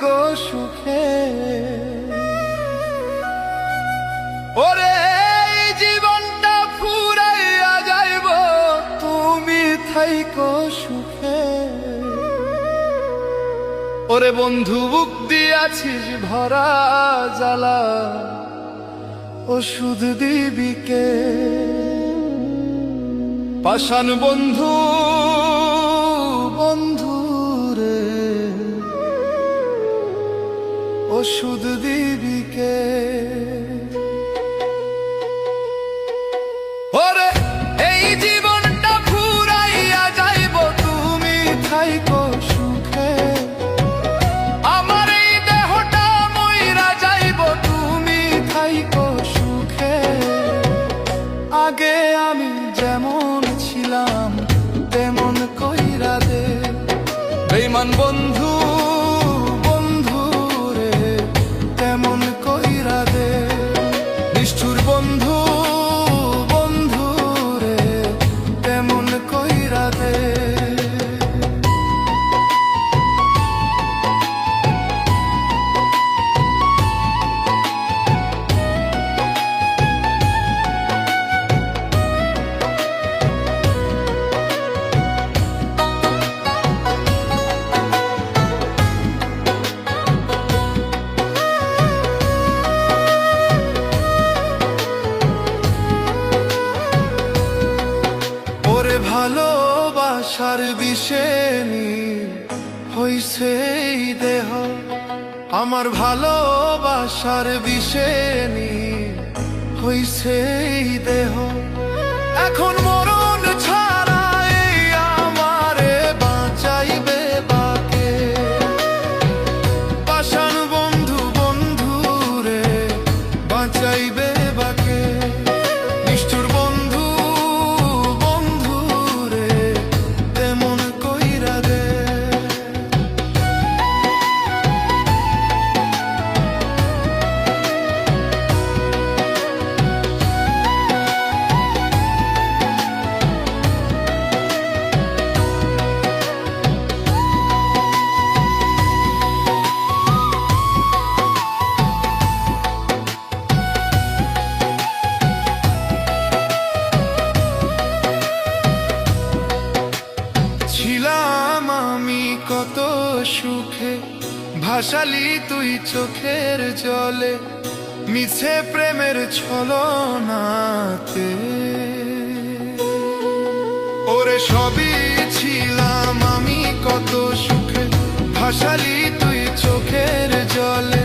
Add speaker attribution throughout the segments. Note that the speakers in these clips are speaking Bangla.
Speaker 1: থাইকো সুখে। ওরে এই জীবনটা ফুরাইয়া যাইব, তুমি থাইকো সুখে। ওরে বন্ধু বুক দিয়াছিস ভরা জ্বালা, ওষুধ দিবি কে? পাষাণ বন্ধু বন্ধু রে, ওষুধ দিবি কে? ওরে এই জীবনটা ফুরাইয়া যাইব, তুমি থাইকো সুখে। আমার এই দেহটা মইরা যাইব, তুমি থাইকো সুখে। আগে আমি যেমন ছিলাম তেমন কইরা দে, বেঈমান বন্ধু বন্ধু রে, তেমন কইরা দে। নিষ্ঠুর বন্ধু বন্ধু রে, তেমন কইরা দে। ভালোবাসার বিষে হইছে এই দেহ, আমার ভালোবাসার বিষে হইছে এই দেহ। এখন মরণ ছাড়া এই আমারে বাঁচাইবে বাকে? পাষাণ বন্ধু বন্ধু রে, বাঁচাইবে বাকে? নিষ্ঠুর বন্ধু বন্ধু রে, তেমন কইরা দে। ছিলাম আমি কত সুখে, ভাসালি তুই চোখের জলে, মিছে প্রেমের ছলনাতে। ওরে সবই ছিলাম আমি কত সুখে, ভাসালি তুই চোখের জলে,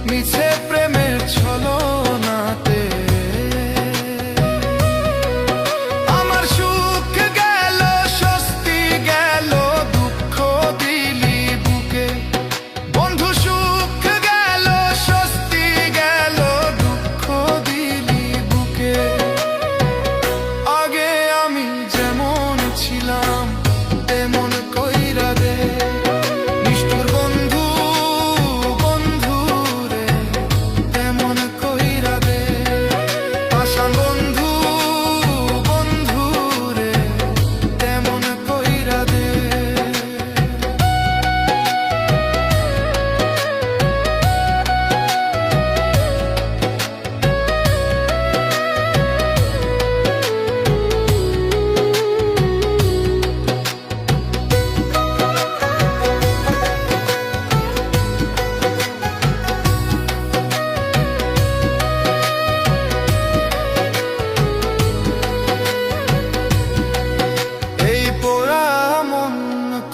Speaker 1: মিছে প্রেমের ছলনাতে।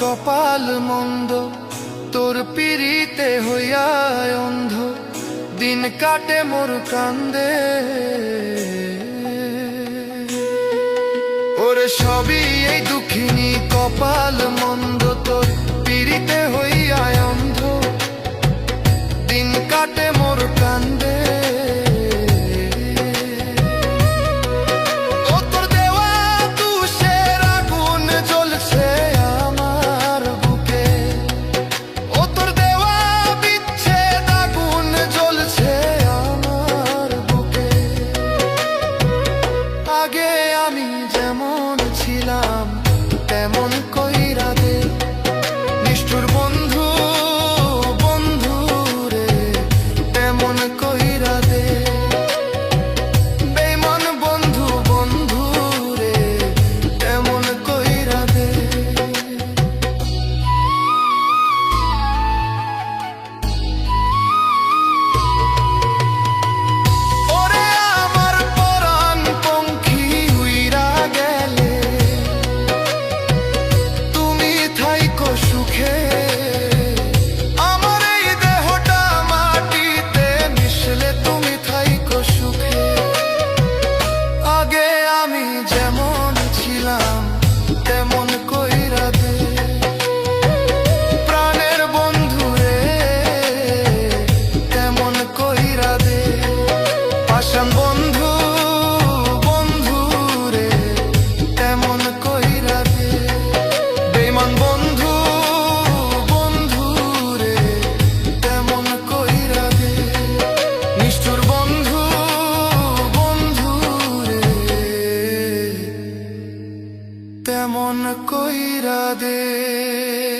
Speaker 1: কপাল মন্দ তোর পিরিতে হইয়া অন্ধ, দিন কাটে মোর কান্দে। ওরে সবই এই দুঃখিনী কপাল মন্দ, তোর পিরিতে হইয়া অন্ধ, দিন কাটে মোর কান্দে। আগে আমি যেমন ছিলাম তেমন কইরা দে, নিষ্ঠুর বন্ধু বন্ধু মন কইরা দে।